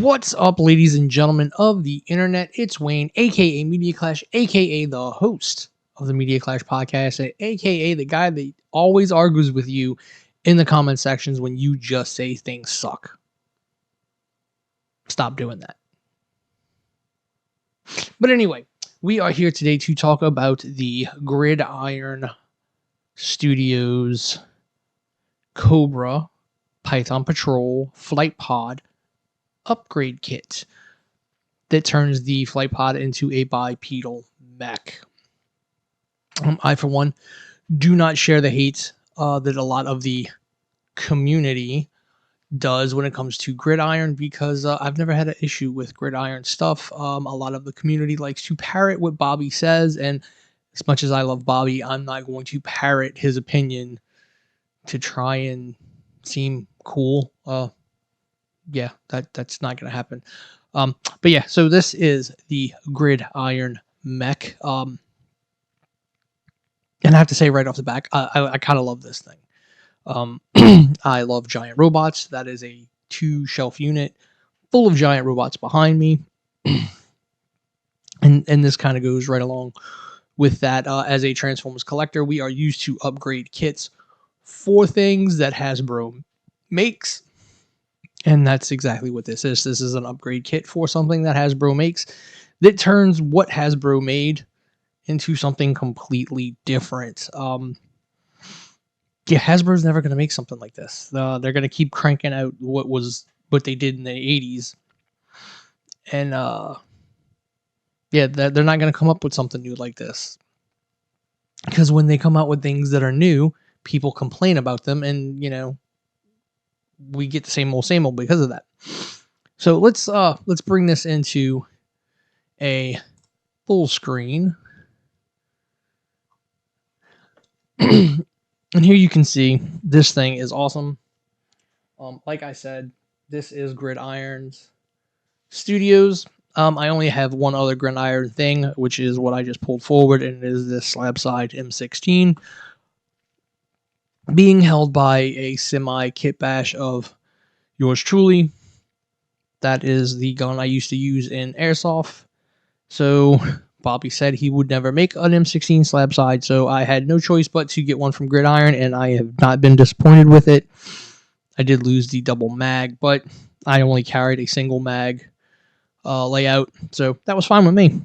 What's up, ladies and gentlemen of the internet? It's Wayne, aka Media Clash, aka the host of the Media Clash podcast, and aka the guy that always argues with you in the comment sections when you just say things suck. Stop doing that. But anyway, we are here today to talk about the GridIron Studios Cobra Python Patrol Flight Pod upgrade kit that turns the flight pod into a bipedal mech. I, for one, do not share the hate that a lot of the community does when it comes to GridIron, because I've never had an issue with GridIron stuff. A lot of the community likes to parrot what Bobby says, and as much as I love Bobby, I'm not going to parrot his opinion to try and seem cool. Yeah, that's not going to happen. But yeah, so this is the GridIron Mech. And I have to say right off the back, I kind of love this thing. I love giant robots. That is a 2-shelf unit full of giant robots behind me. and this kind of goes right along with that. As a Transformers collector, we are used to upgrade kits for things that Hasbro makes. And that's exactly what this is. This is an upgrade kit for something that Hasbro makes that turns what Hasbro made into something completely different. Yeah, Hasbro's never going to make something like this. They're going to keep cranking out what they did in the 80s. And yeah, they're not going to come up with something new like this. Because when they come out with things that are new, people complain about them, and, you know, we get the same old because of that. So let's bring this into a full screen. And here you can see this thing is awesome. Like I said, this is GridIron's Studios. I only have one other GridIron thing, which is what I just pulled forward, and it is this slab side M16. Being held by a semi kit bash of yours truly. That is the gun I used to use in Airsoft. So Bobby said he would never make an M16 slab side, so I had no choice but to get one from GridIron, and I have not been disappointed with it. I did lose the double mag, but I only carried a single mag layout, so that was fine with me.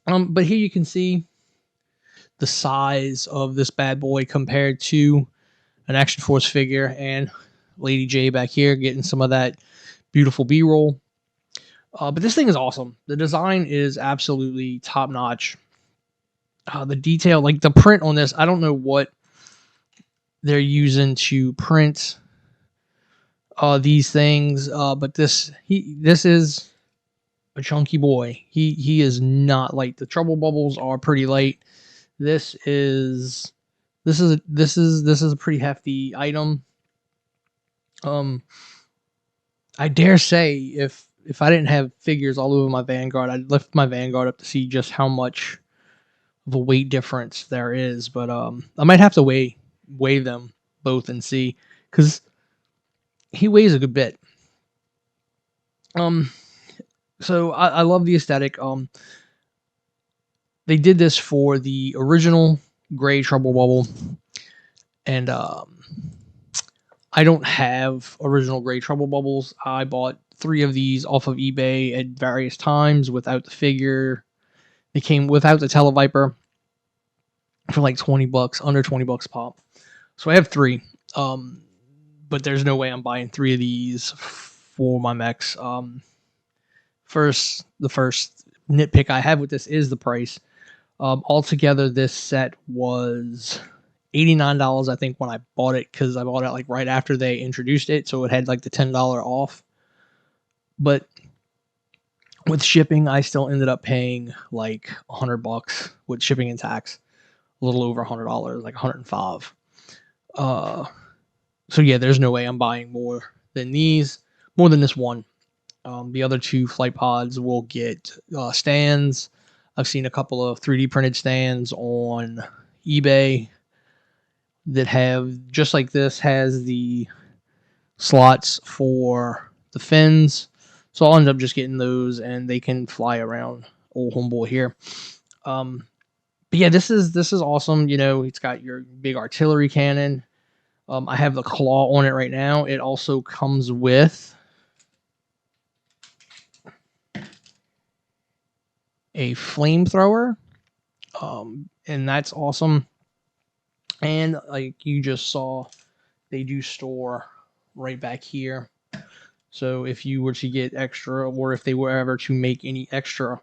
But here you can see the size of this bad boy compared to an Action Force figure, and Lady J back here getting some of that beautiful B-roll. But this thing is awesome. The design is absolutely top-notch. The detail, like the print on this, I don't know what they're using to print these things, but this is a chunky boy. He is not light. The trouble bubbles are pretty light. This is a pretty hefty item. I dare say if I didn't have figures all over my Vanguard, I'd lift my Vanguard up to see just how much of a weight difference there is. But I might have to weigh them both and see, because he weighs a good bit. So I love the aesthetic. They did this for the original gray Trouble Bubble, and I don't have original gray Trouble Bubbles. I bought 3 of these off of eBay at various times without the figure. They came without the Televiper for like $20, under $20 pop. So I have 3. But there's no way I'm buying 3 of these for my mechs. The first nitpick I have with this is the price. Altogether, this set was $89, I think, when I bought it, because I bought it like right after they introduced it, so it had like the $10 off. But with shipping, I still ended up paying like $100 with shipping and tax, a little over $100, like $105. So yeah, there's no way I'm buying more than this one. The other 2 flight pods will get stands. I've seen a couple of 3D printed stands on eBay that have, just like this, has the slots for the fins. So I'll end up just getting those, and they can fly around old homeboy here. But yeah, this is awesome. You know, it's got your big artillery cannon. I have the claw on it right now. It also comes with a flamethrower, and that's awesome. And like you just saw, they do store right back here. So if you were to get extra, or if they were ever to make any extra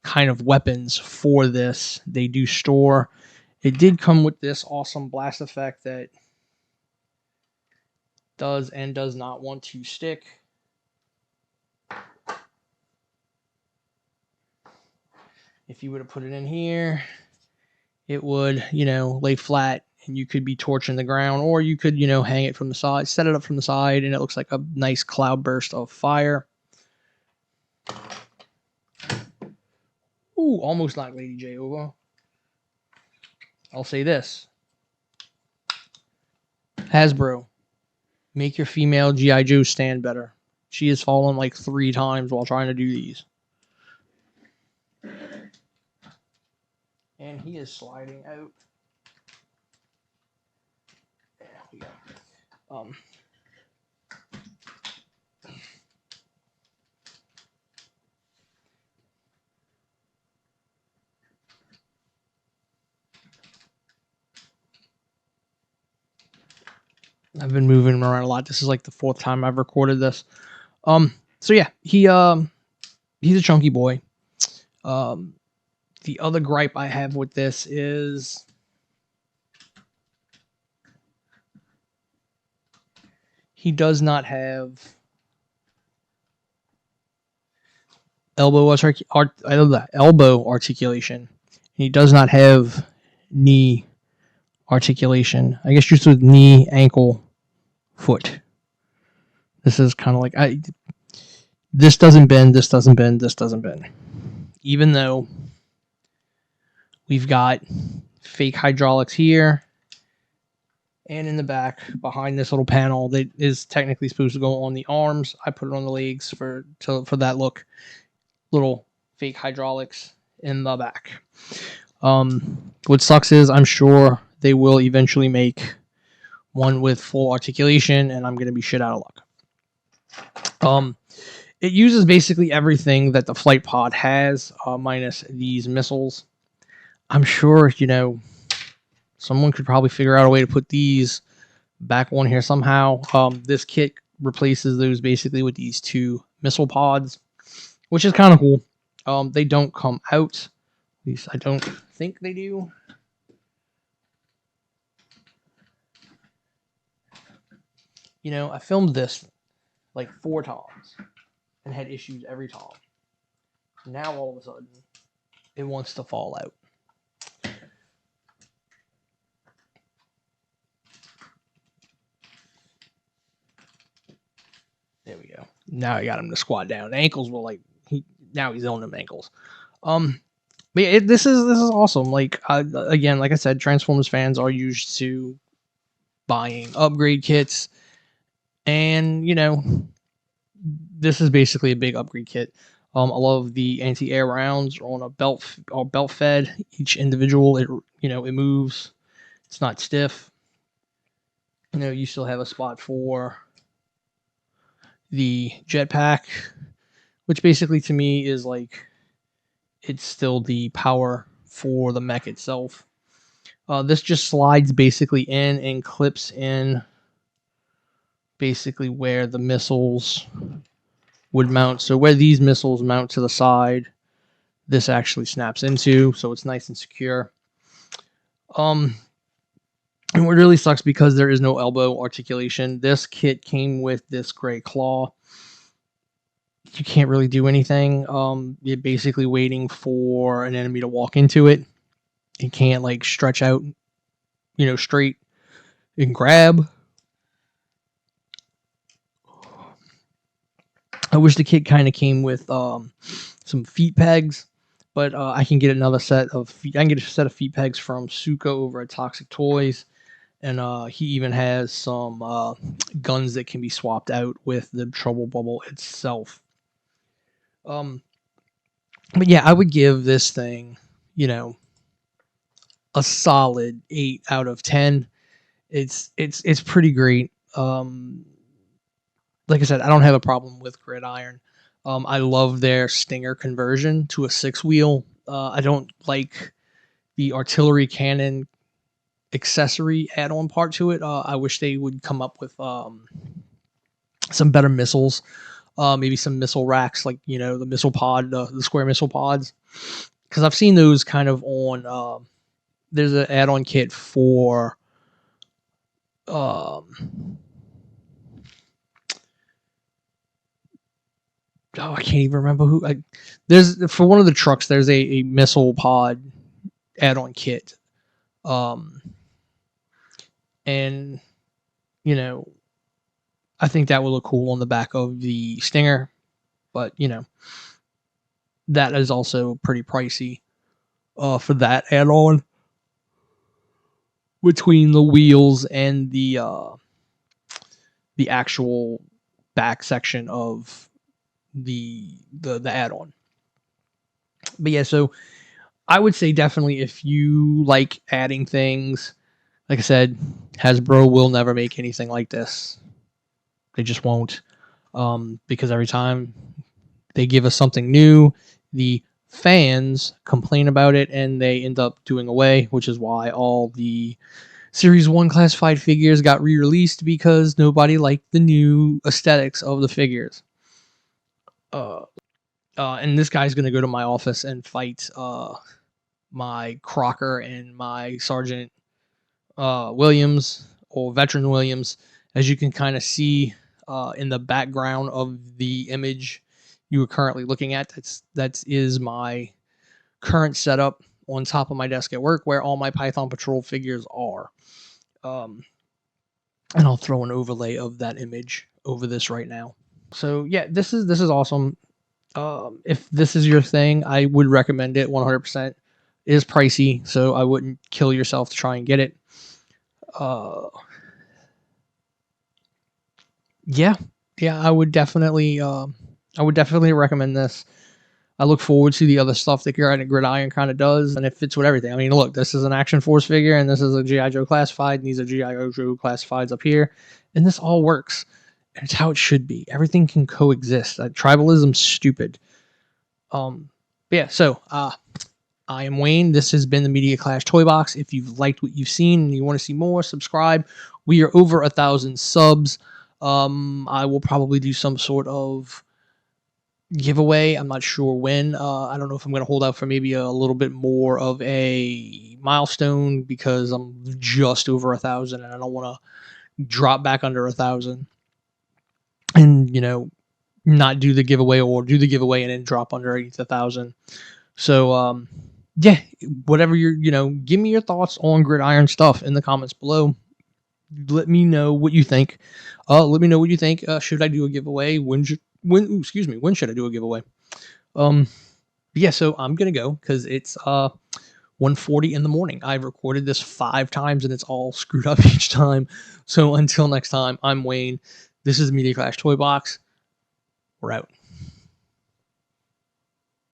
kind of weapons for this, they do store. It did come with this awesome blast effect that does and does not want to stick. If you were to put it in here, it would, you know, lay flat, and you could be torching the ground, or you could, you know, hang it from the side, set it up from the side, and it looks like a nice cloud burst of fire. Ooh, almost knocked Lady J over. I'll say this. Hasbro, make your female G.I. Joe stand better. She has fallen like 3 times while trying to do these. And he is sliding out. There we go. I've been moving him around a lot. This is like the 4th time I've recorded this. So yeah, he's a chunky boy. The other gripe I have with this is he does not have elbow articulation. He does not have knee articulation. I guess just with knee, ankle, foot. This is kind of like this doesn't bend, this doesn't bend, this doesn't bend. Even though we've got fake hydraulics here and in the back behind this little panel that is technically supposed to go on the arms. I put it on the legs for that look. Little fake hydraulics in the back. What sucks is I'm sure they will eventually make one with full articulation, and I'm going to be shit out of luck. It uses basically everything that the flight pod has, minus these missiles. I'm sure, you know, someone could probably figure out a way to put these back on here somehow. This kit replaces those basically with these 2 missile pods, which is kind of cool. They don't come out. At least I don't think they do. You know, I filmed this like 4 times and had issues every time. Now all of a sudden, it wants to fall out. There we go. Now I got him to squat down. The ankles were like now he's on them ankles. But yeah, this is awesome. Like again, like I said, Transformers fans are used to buying upgrade kits, and you know, this is basically a big upgrade kit. A lot of the anti-air rounds are on a belt fed. Each individual, it moves. It's not stiff. You know, you still have a spot for the jetpack, which basically to me is like it's still the power for the mech itself. This just slides basically in and clips in basically where the missiles would mount. So where these missiles mount to the side, this actually snaps into, so it's nice and secure. And what really sucks, because there is no elbow articulation, this kit came with this gray claw. You can't really do anything. You're basically waiting for an enemy to walk into it. You can't like stretch out, you know, straight and grab. I wish the kit kind of came with some feet pegs, but I can get another set of feet. I can get a set of feet pegs from Suka over at Toxic Toys, and he even has some guns that can be swapped out with the Trouble Bubble itself. But yeah, I would give this thing, a solid 8 out of 10. It's pretty great. Like I said, I don't have a problem with GridIron. I love their Stinger conversion to a 6-wheel. I don't like the artillery cannon accessory add-on part to it. I wish they would come up with some better missiles. Maybe some missile racks, like the missile pod, the square missile pods, because I've seen those kind of on. There's an add-on kit for. I can't even remember who. There's for one of the trucks. There's a missile pod add-on kit, and I think that would look cool on the back of the Stinger, but that is also pretty pricey for that add-on between the wheels and the actual back section of the add-on. But yeah, so I would say definitely if you like adding things, like I said, Hasbro will never make anything like this. They just won't, because every time they give us something new, the fans complain about it and they end up doing away, which is why all the Series 1 classified figures got re-released, because nobody liked the new aesthetics of the figures. And this guy's going to go to my office and fight my Crocker and my Sergeant Williams, or Veteran Williams. As you can kind of see in the background of the image you are currently looking at, that is my current setup on top of my desk at work, where all my Python Patrol figures are. And I'll throw an overlay of that image over this right now. So yeah, this is awesome. If this is your thing, I would recommend it 100%. It is pricey, so I wouldn't kill yourself to try and get it. Yeah, I would definitely recommend this. I look forward to the other stuff that GridIron kind of does, and it fits with everything. I mean, look, this is an Action Force figure, and this is a G.I. Joe Classified, and these are G.I. Joe Classifieds up here, and this all works. And it's how it should be. Everything can coexist. Tribalism's stupid. Yeah, so I am Wayne. This has been the Media Clash Toy Box. If you've liked what you've seen and you want to see more, subscribe. We are over 1,000 subs. I will probably do some sort of giveaway. I'm not sure when. I don't know if I'm going to hold out for maybe a little bit more of a milestone, because I'm just over 1,000 and I don't want to drop back under 1,000 and not do the giveaway, or do the giveaway and then drop underneath 1,000. So yeah, whatever give me your thoughts on GridIron stuff in the comments below. Let me know what you think. Should I do a giveaway? When should I do a giveaway? Yeah, so I'm gonna go, because it's 1:40 in the morning. I've recorded this 5 times and it's all screwed up each time. So until next time, I'm Wayne. This is Media Clash Toy Box. We're out.